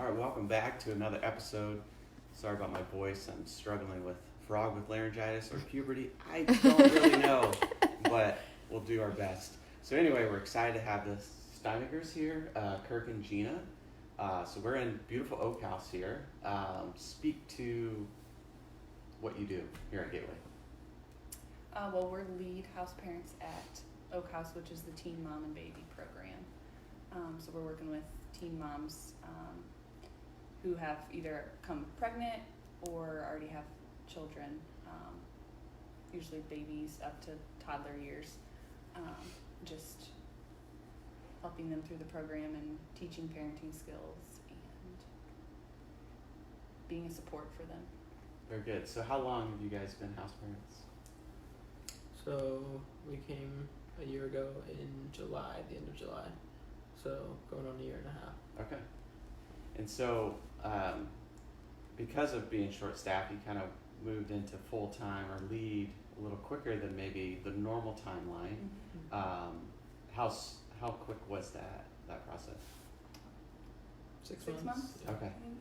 All right, welcome back to another episode. Sorry about my voice. I'm struggling with frog with laryngitis or puberty. I don't really know, but we'll do our best. So anyway, we're excited to have the Steidingers here, Kirk and Jeana. So we're in beautiful Oak House here. Speak to what you do here at Gateway. Well, we're lead house parents at Oak House, which is the Teen Mom and Baby program. So we're working with teen moms who have either come pregnant or already have children, usually babies up to toddler years, just helping them through the program and teaching parenting skills and being a support for them. Very good. So how long have you guys been house parents? So we came a year ago in July, the end of July. So going on a year and a half. Okay. And so because of being short-staffed, you kind of moved into full-time or lead a little quicker than maybe the normal timeline. Mm-hmm. How quick was that process? 6 6 months? Yeah. Okay. I think.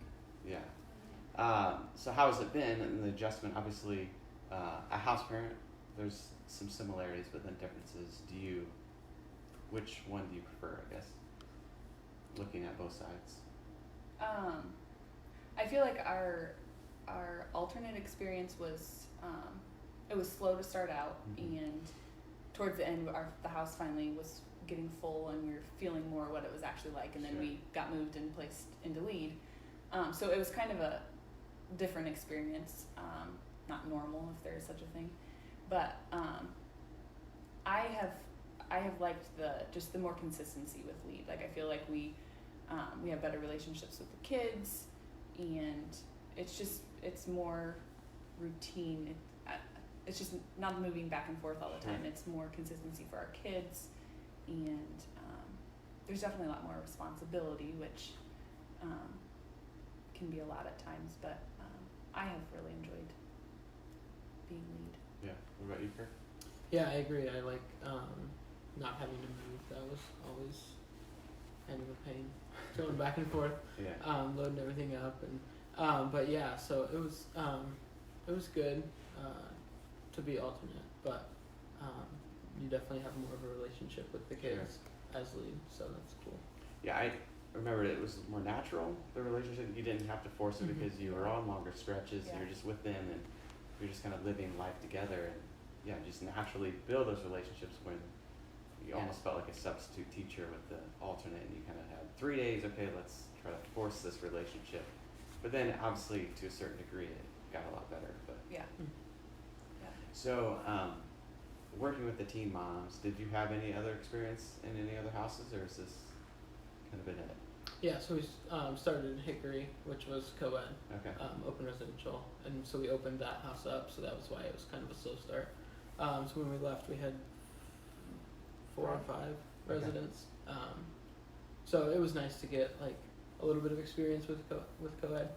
Yeah. So how has it been in the adjustment? Obviously, a house parent, there's some similarities but then differences. Which one do you prefer, I guess, looking at both sides? I feel like our alternate experience was it was slow to start out, Mm-hmm. and towards the end the house finally was getting full and we were feeling more what it was actually like, and then Sure. we got moved and placed into lead. So it was kind of a different experience, not normal if there is such a thing, but I have liked the more consistency with lead. Like I feel like we have better relationships with the kids, and it's more routine. It's just not moving back and forth all the time. Sure. It's more consistency for our kids, and there's definitely a lot more responsibility, which can be a lot at times. But I have really enjoyed being lead. Yeah. What about you, Kirk? Yeah, I agree. I like not having to move. That was always kind of a pain. Going back and forth, Yeah. loading everything up, and but yeah, so it was good to be alternate, but you definitely have more of a relationship with the kids as lead, so that's cool. Yeah, I remember it was more natural, the relationship. You didn't have to force it Mhm. because you were on longer stretches. Yeah. You're just with them and you're just kind of living life together, and yeah, just naturally build those relationships when you Yeah. almost felt like a substitute teacher with the alternate, and you kind of had 3 days, okay, let's try to force this relationship. But then obviously to a certain degree it got a lot better. But Yeah. Yeah. so working with the teen moms, did you have any other experience in any other houses, or is this kind of been it? Yeah, so we started in Hickory, which was co-ed, Okay. open residential, and so we opened that house up, so that was why it was kind of a slow start. So when we left, we had 4 or 5 Okay. residents. So it was nice to get like a little bit of experience with co-ed.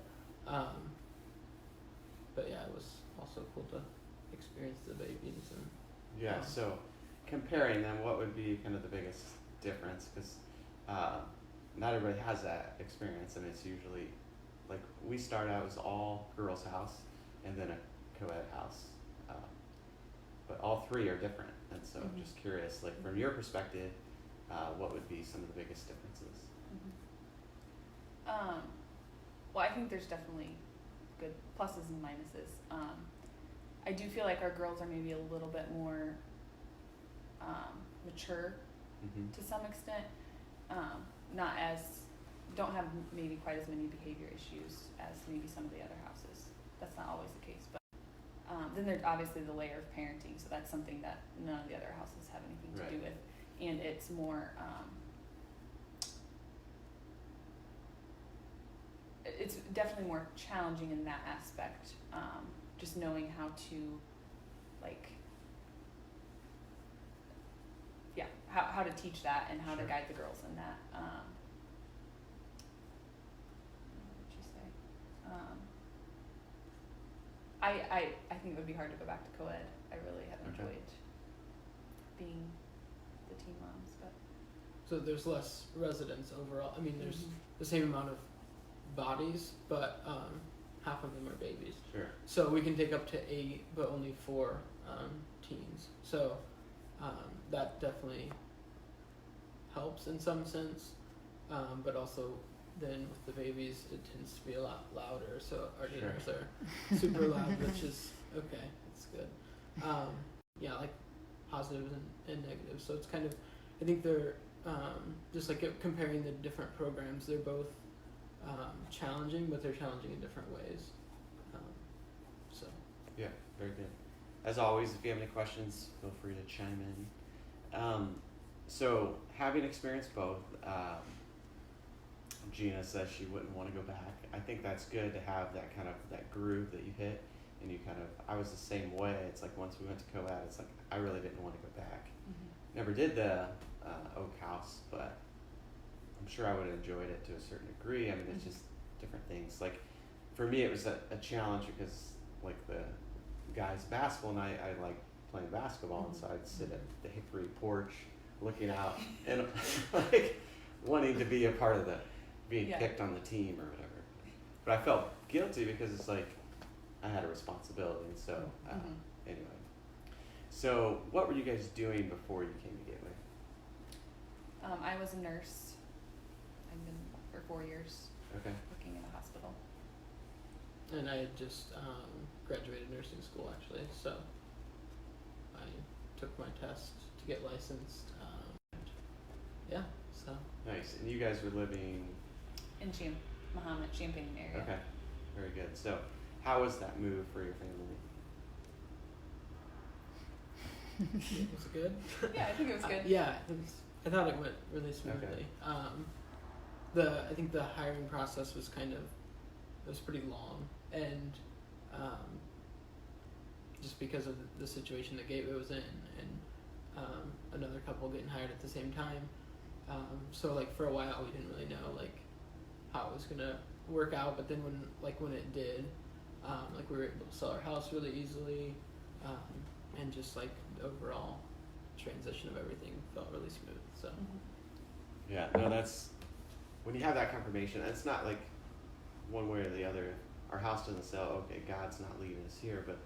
But yeah, it was also cool to experience the babies and. Yeah, so comparing them, what would be kind of the biggest difference? Because not everybody has that experience. I mean, it's usually, like, we started out as all girls' house and then a co-ed house. But all three are different. And so I'm Mhm. just curious, like, from your perspective, what would be some of the biggest differences? Mm-hmm. Well, I think there's definitely good pluses and minuses. I do feel like our girls are maybe a little bit more mature Mm-hmm. to some extent. Don't have maybe quite as many behavior issues as maybe some of the other houses. That's not always the case, but then there's obviously the layer of parenting, so that's something that none of the other houses have anything to Right. do with, and it's more. It's definitely more challenging in that aspect. Just knowing how to, like, how to teach that and how Sure. to guide the girls in that. What did you say? I think it would be hard to go back to co-ed. I really have Okay. enjoyed being the teen moms, but So there's less residents overall. I mean, there's Mhm. the same amount of bodies, but half of them are babies. Sure. So we can take up to 8, but only 4 teens. So that definitely helps in some sense, but also then with the babies it tends to be a lot louder. So our dinners are super loud, which is okay. It's good. Yeah, like positives and negatives. So it's kind of, I think they're just like comparing the different programs. They're both challenging, but they're challenging in different ways. So Yeah, very good. As always, if you have any questions, feel free to chime in. So, having experienced both, Jeana says she wouldn't want to go back. I think that's good to have that kind of that groove that you hit, and you kind of. I was the same way. It's like once we went to co-ed, it's like I really didn't want to go back. Mm-hmm. Never did the Oak House, but I'm sure I would have enjoyed it to a certain degree. I mean, it's just different things. Like for me, it was a challenge because like the guys' basketball night, I like playing basketball, and so I'd sit at the hickory porch, looking out and like wanting to be a part of the being picked on the team or whatever. But I felt guilty because it's like I had a responsibility, and so anyway. So what were you guys doing before you came to Gateway? I was a nurse. I've been for 4 years Okay. working in a hospital. and I had just graduated nursing school actually, so I took my test to get licensed. Yeah, so Nice. And you guys were living. In Champaign area. Okay. Very good. So, how was that move for your family? was it good? Yeah, I think it was good. Yeah, I thought it went really smoothly. Okay. I think the hiring process was it was pretty long, and just because of the situation that Gateway was in, and another couple getting hired at the same time. So like for a while we didn't really know like how it was gonna work out, but then when it did, like we were able to sell our house really easily, and just like the overall transition of everything felt really smooth. So Yeah. No, that's when you have that confirmation. It's not like one way or the other. Our house doesn't sell. Okay, God's not leaving us here. But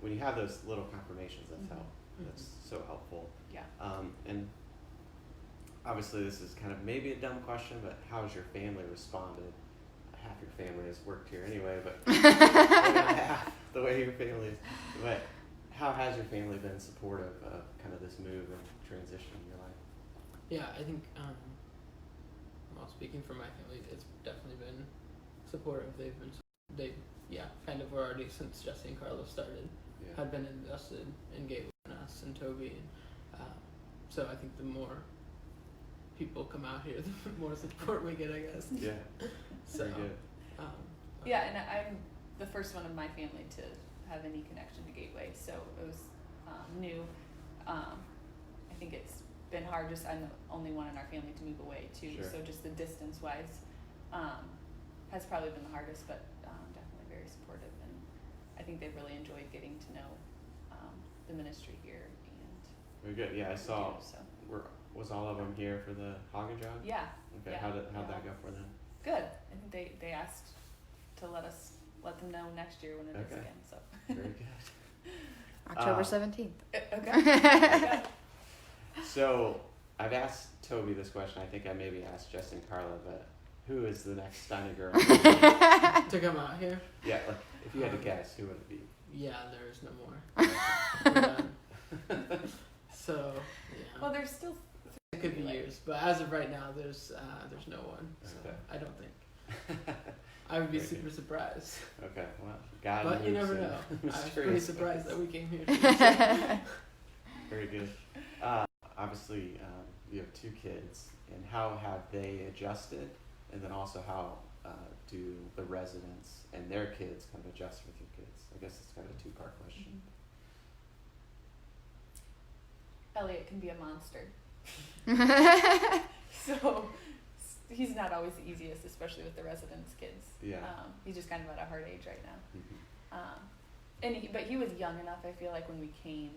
when you have those little confirmations, that's so helpful. Yeah. And obviously, this is kind of maybe a dumb question, but how has your family responded? Half your family has worked here anyway, but half the way your family is. But how has your family been supportive of kind of this move and transition in your life? yeah, I think well, speaking for my family, it's definitely been supportive. They kind of were already since Jesse and Carlos started. Yeah. Had been invested in Gateway and us and Toby, and so I think the more people come out here, the more support we get, I guess. Yeah. So, Very good. Yeah, and I'm the first one in my family to have any connection to Gateway, so it was new. I think it's been hard. Just I'm the only one in our family to move away too, Sure. so just the distance wise has probably been the hardest, but definitely very supportive, and I think they've really enjoyed getting to know the ministry here. And Very good. Yeah, I saw. so. Was all of them here for the Hagen job? Yeah. Okay. Yeah. How'd that go for them? Good. I think they asked to let them know next year when it is Okay. again. So. Very good. October 17th. Okay. So I've asked Toby this question. I think I maybe asked Jess and Carla, but who is the next Steidinger? to come out here. Yeah, like, if you had to guess, who would it be? Yeah, there is no more. So yeah, Well, there's still. it could be years, but as of right now, there's no one. So Okay. I don't think. I would be Very super good. surprised, Okay, well, God but you moves never in know. I was pretty mysterious surprised ways. that we came here. Too. Very good. Obviously, you have 2 kids, and how have they adjusted? And then also, how do the residents and their kids kind of adjust with your kids? I guess it's kind of a 2-part question. Elliot can be a monster. So he's not always the easiest, especially with the residents' kids. Yeah. He's just kind of at a hard age right now. Mm-hmm. But he was young enough. I feel like when we came,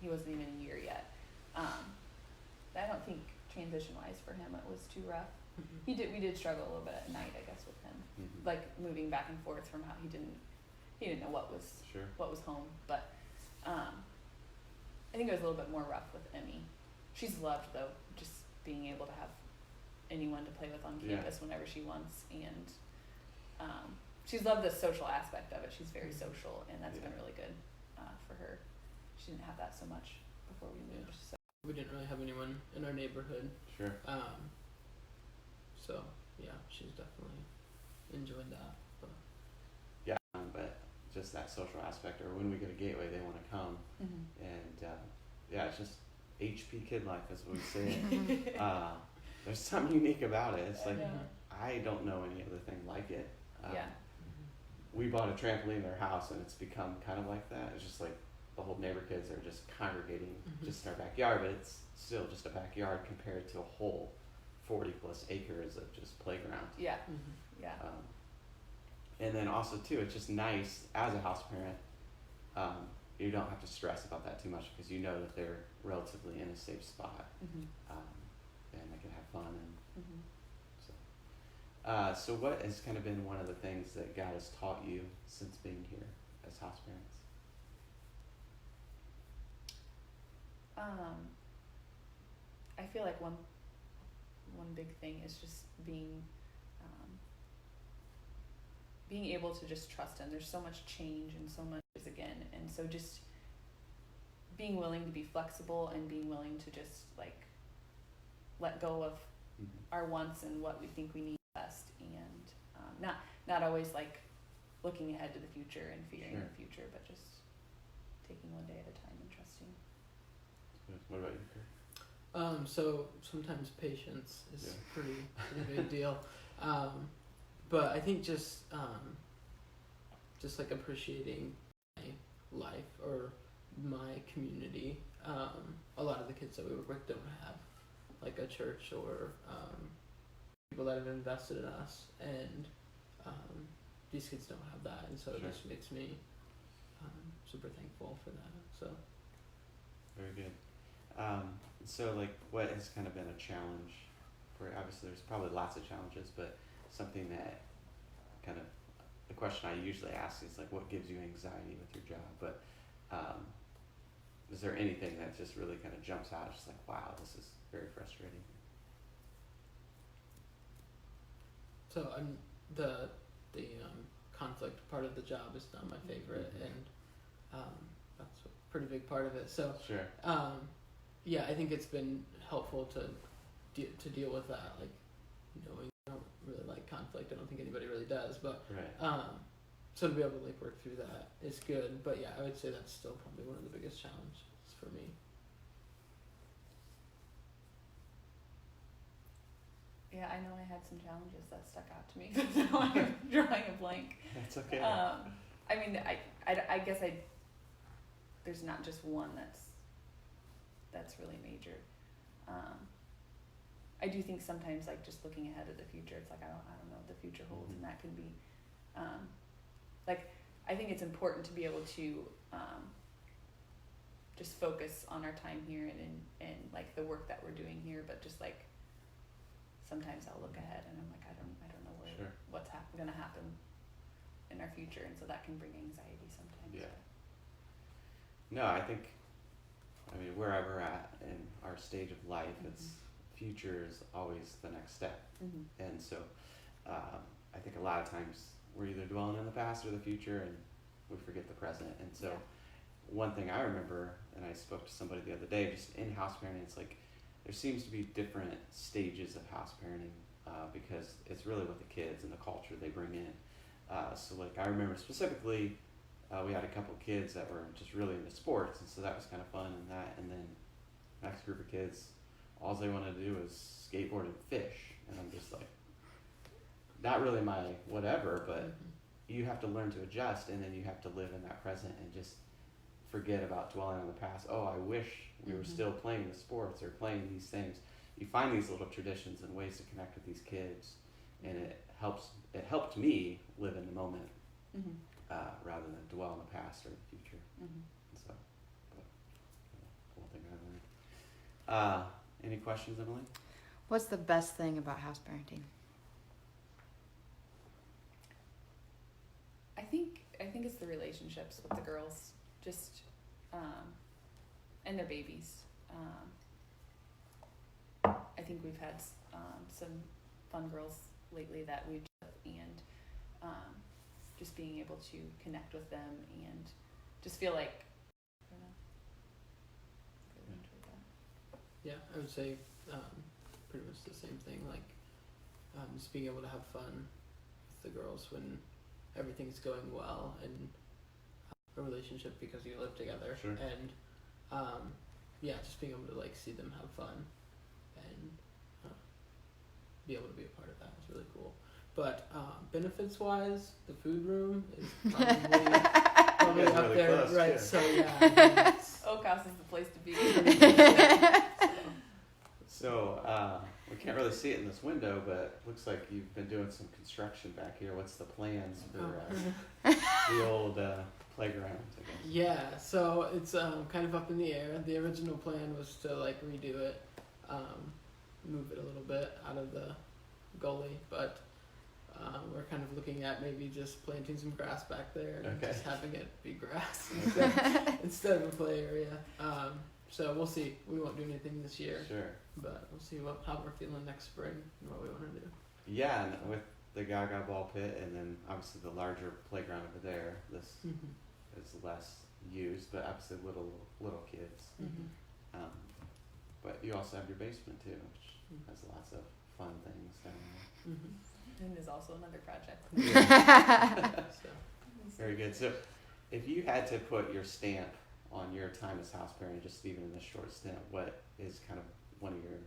he wasn't even a year yet. I don't think transition-wise for him it was too rough. Mhm. We did struggle a little bit at night, I guess, with him. Mm-hmm. like moving back and forth from how he didn't know what was home, but I think it was a little bit more rough with Emmy. She's loved though, just being able to have anyone to play with on campus whenever she wants, and she's loved the social aspect of it. She's very social, and that's been really good for her. She didn't have that so much before we moved. So We didn't really have anyone in our neighborhood. Sure. So yeah, she's definitely enjoyed that. But Yeah, but just that social aspect, or when we go to Gateway, they want to come, and yeah, it's just HP kid life, as we say. There's something unique about it. It's like I don't know any other thing like it. We bought a trampoline in our house, and it's become kind of like that. It's just like the whole neighbor kids are just congregating just in our backyard, but it's still just a backyard compared to a whole 40 plus acres of just playground. Yeah. And then also too, it's just nice as a house parent. You don't have to stress about that too much because you know that they're relatively in a safe spot, and they can have fun. And so what has kind of been one of the things that God has taught you since being here as house parents? I feel like one big thing is just being able to just trust him. There's so much change and so much again, and so just being willing to be flexible and being willing to just like let go of our wants and what we think we need best, and not always like looking ahead to the future and fearing the future, but just taking one day at a time and trusting. What about you, Kirk? So sometimes patience is a pretty big deal. But I think just like appreciating my life or my community. A lot of the kids that we work with don't have like a church or people that have invested in us, and these kids don't have that, and so it just makes me super thankful for that. So very good. So like what has kind of been a challenge for, obviously there's probably lots of challenges, but something that kind of, the question I usually ask is like, what gives you anxiety with your job? But is there anything that just really kind of jumps out, just like, wow, this is very frustrating? So the conflict part of the job is not my favorite, and that's a pretty big part of it. So yeah, I think it's been helpful to deal with that, like knowing I don't really like conflict. I don't think anybody really does, but so to be able to like work through that is good. But yeah, I would say that's still probably one of the biggest challenges for me. Yeah, I know I had some challenges that stuck out to me, because now I'm drawing a blank. That's okay. I mean, I guess there's not just one that's really major. I do think sometimes like just looking ahead at the future, it's like I don't know what the future holds, and that can be like I think it's important to be able to just focus on our time here and like the work that we're doing here, but just like sometimes I'll look ahead and I'm like I don't know what's gonna happen in our future, and so that can bring anxiety sometimes. Yeah. No, I mean wherever at in our stage of life, it's future is always the next step, and so I think a lot of times we're either dwelling in the past or the future, and we forget the present. And so one thing I remember, and I spoke to somebody the other day, just in house parenting, it's like there seems to be different stages of house parenting because it's really with the kids and the culture they bring in. So like I remember specifically we had a couple kids that were just really into sports, and so that was kind of fun, and then next group of kids, all they want to do is skateboard and fish, and I'm just like, not really my whatever, but you have to learn to adjust, and then you have to live in that present and just forget about dwelling on the past. Oh, I wish we were still playing the sports or playing these things. You find these little traditions and ways to connect with these kids, and it helped me live in the moment rather than dwell on the past or the future. So, but, one thing I learned. Any questions, Emily? What's the best thing about house parenting? it's the relationships with the girls, just and their babies. I think we've had some fun girls lately that we've and just being able to connect with them and just feel like I don't know, really enjoyed that. Yeah, I would say pretty much the same thing. Like just being able to have fun with the girls when everything's going well and a relationship because you live together. Sure. And yeah, just being able to like see them have fun and be able to be a part of that is really cool. But benefits wise, the food room is probably up really there, close, right? too. So yeah, I mean, it's Oak House is the place to be. So we can't really see it in this window, but it looks like you've been doing some construction back here. What's the plans for the old playground, I guess? yeah, so it's kind of up in the air. The original plan was to like redo it, move it a little bit out of the gully, but we're kind of looking at maybe just planting some grass back there and Okay. just having it be grass Okay. instead of a play area. So we'll see. We won't do anything this year, Sure. but we'll see how we're feeling next spring and what we want to do. Yeah, and with the Gaga ball pit, and then obviously the larger playground over there, this is less used, but obviously little kids. But you also have your basement too, which has lots of fun things down there. And is also another project. So. Very good. So, if you had to put your stamp on your time as house parent, just even in this short stint, what is kind of one of your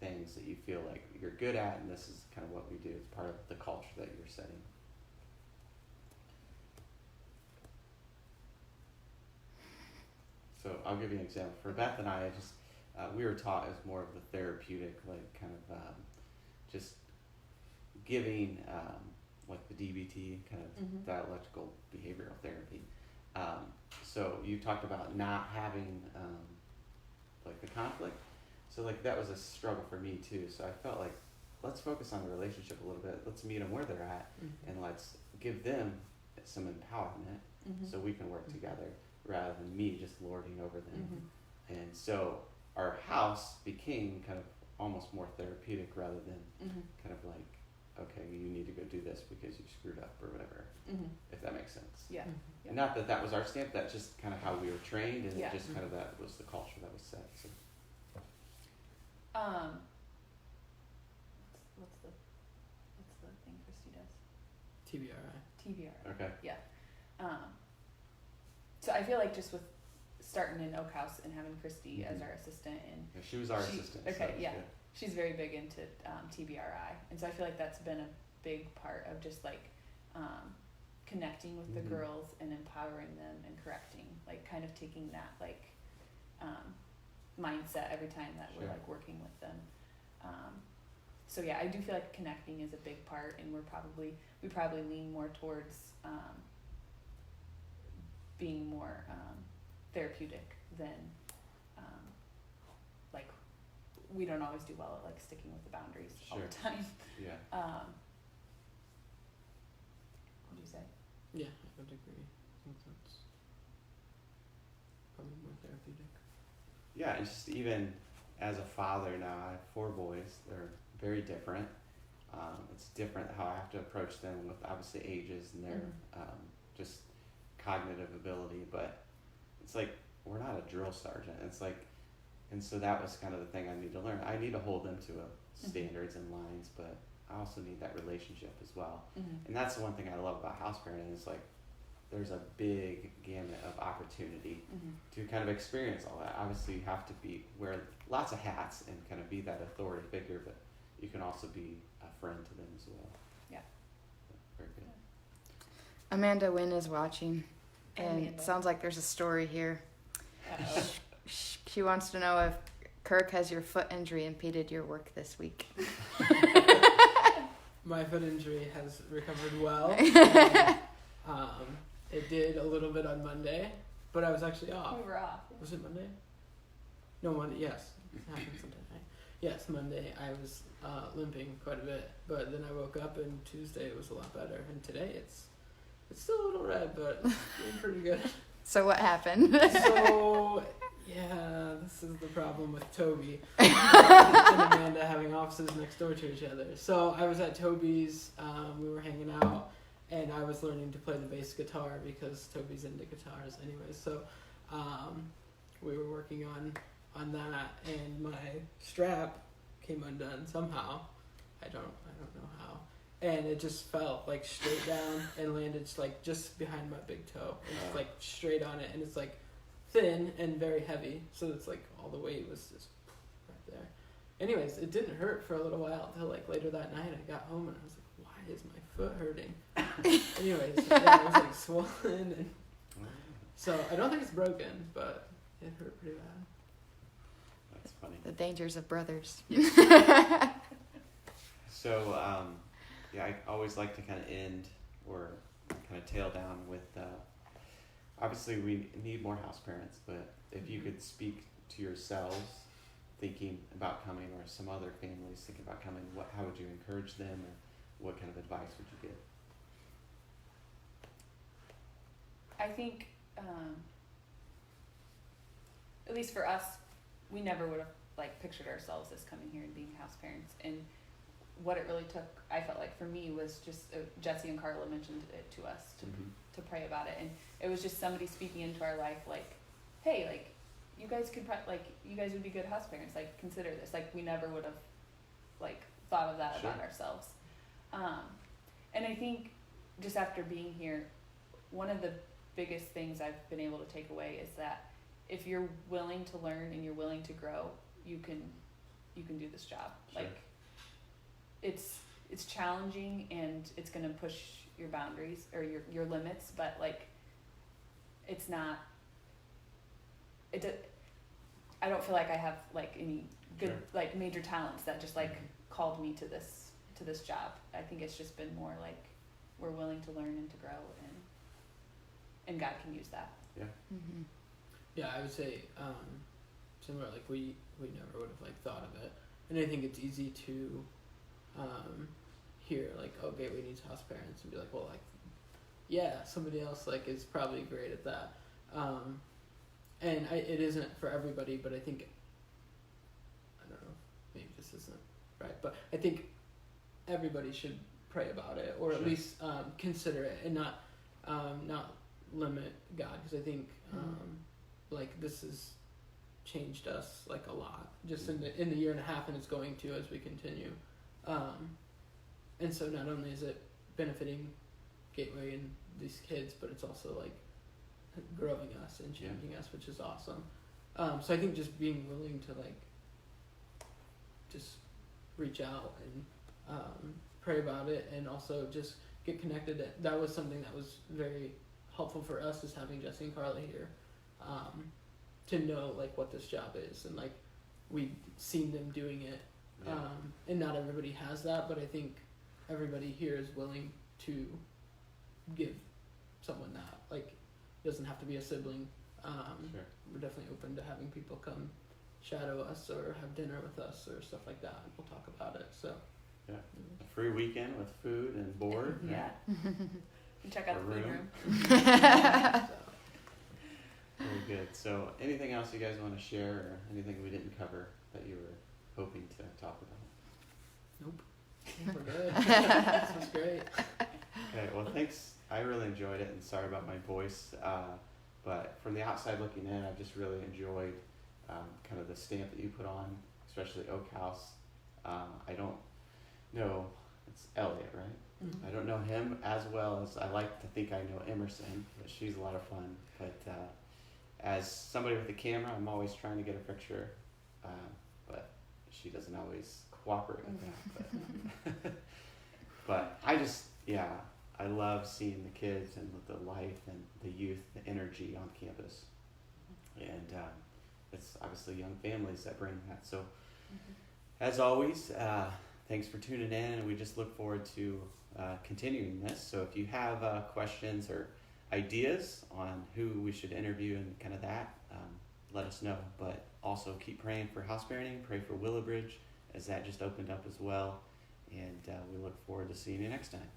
things that you feel like you're good at, and this is kind of what we do? It's part of the culture that you're setting. So I'll give you an example. For Beth and I just we were taught as more of the therapeutic, like kind of just giving like the DBT, kind of dialectical behavioral therapy. So you talked about not having like the conflict. So like that was a struggle for me too. So I felt like let's focus on the relationship a little bit. Let's meet them where they're at, and let's give them some empowerment so we can work together rather than me just lording over them. And so our house became kind of almost more therapeutic rather than kind of like, okay, you need to go do this because you screwed up or whatever, if that makes sense. Yeah. And not that that was our stamp, that's just kind of how we were trained, and Yeah. it just kind of that was the culture that was set. So. What's the thing Christy does? TBRI. TBR. Okay. Yeah. So I feel like just with starting in Oak House and having Christy as our assistant, and Yeah, she was our assistant. okay, so that was yeah. good. she's very big into TBRI, and so I feel like that's been a big part of just like connecting with the girls and empowering them and correcting, like kind of taking that like mindset every time that we're like working with them. So yeah, I do feel like connecting is a big part, and we probably lean more towards being more therapeutic than like we don't always do well at like sticking with the boundaries all the time. Yeah. What'd you say? Yeah, I would agree. I think that's probably more therapeutic. Yeah, and just even as a father now, I have 4 boys. They're very different. It's different how I have to approach them with obviously ages and their just cognitive ability, but it's like we're not a drill sergeant. It's like, and so that was kind of the thing I need to learn. I need to hold them to standards and lines, but I also need that relationship as well. And that's the one thing I love about house parenting is like there's a big gamut of opportunity to kind of experience all that. Obviously, you have to wear lots of hats and kind of be that authority figure, but you can also be a friend to them as well. Yeah. Very good. Amanda Wynn is watching, and Amanda. it sounds like there's a story here. Uh-oh. She wants to know if Kirk, has your foot injury impeded your work this week? My foot injury has recovered well. It did a little bit on Monday, but I was actually off. We were off. Was it Monday? No, Monday. Yes, it happened sometime. Right? Yes, Monday I was limping quite a bit, but then I woke up and Tuesday it was a lot better, and today it's It's still a little red, but it's doing pretty good. So what happened? So, yeah, this is the problem with Toby and Amanda having offices next door to each other. So I was at Toby's, we were hanging out, and I was learning to play the bass guitar because Toby's into guitars anyway. So we were working on that, and my strap came undone somehow. I don't know how. And it just fell like straight down and landed like just behind my big toe. It's like straight on it, and it's like thin and very heavy, so it's like all the weight was just right there. Anyways, it didn't hurt for a little while until like later that night I got home and I was like, why is my foot hurting? Anyways, yeah, it was like swollen, and so I don't think it's broken, but it hurt pretty bad. That's funny. The dangers of brothers. So, yeah, I always like to kind of end or kind of tail down with, obviously we need more house parents, but if you could speak to yourselves thinking about coming, or some other families thinking about coming, how would you encourage them, or what kind of advice would you give? I think, at least for us, we never would have like pictured ourselves as coming here and being house parents. And what it really took, I felt like for me, was just Jesse and Carla mentioned it to us to pray about it, and it was just somebody speaking into our life, like, hey, like you guys could you guys would be good house parents, like consider this. Like we never would have like thought of that about ourselves. And I think just after being here, one of the biggest things I've been able to take away is that if you're willing to learn and you're willing to grow, you can do this job. Sure. Like it's challenging and it's going to push your boundaries or your limits, but like it's not I don't feel like I have like any good like major talents that just like called me to this job. I think it's just been more like we're willing to learn and to grow, and God can use that. Yeah. Mm-hmm. Yeah, I would say similar. Like we never would have like thought of it, and I think it's easy to hear like, oh, Gateway needs house parents, and be like, well, like, yeah, somebody else like is probably great at that, and it isn't for everybody. But I think, I don't know, maybe this isn't right, but I think everybody should pray about it, or at least consider it, and not limit God, because I think like this has changed us like a lot just in the year and a half, and it's going to as we continue, and so not only is it benefiting Gateway and these kids, but it's also like growing us and changing us, which is awesome. So I think just being willing to like just reach out and pray about it, and also just get connected. That was something that was very helpful for us, is having Jesse and Carla here, to know like what this job is, and like we've seen them doing it, and not everybody has that, but I think everybody here is willing to give someone that. Like, it doesn't have to be a sibling. We're definitely open to having people come shadow us or have dinner with us or stuff like that, and we'll talk about it. So a free weekend with food and board. Yeah. And check out the food room. Very good. So anything else you guys want to share, or anything we didn't cover that you were hoping to talk about? Nope. We're good. This was great. Okay, well, thanks. I really enjoyed it, and sorry about my voice. But from the outside looking in, I just really enjoyed kind of the stamp that you put on, especially Oak House. I don't know, it's Elliot, right? Mm-hmm. I don't know him as well as I like to think I know Emerson, but she's a lot of fun. But as somebody with a camera, I'm always trying to get a picture, but she doesn't always cooperate with that. But I just, I love seeing the kids and the life and the youth, the energy on campus. And it's obviously young families that bring that. So as always, thanks for tuning in, and we just look forward to continuing this. So if you have questions or ideas on who we should interview and kind of that, let us know. But also keep praying for house parenting, pray for Willowbridge, as that just opened up as well. And we look forward to seeing you next time.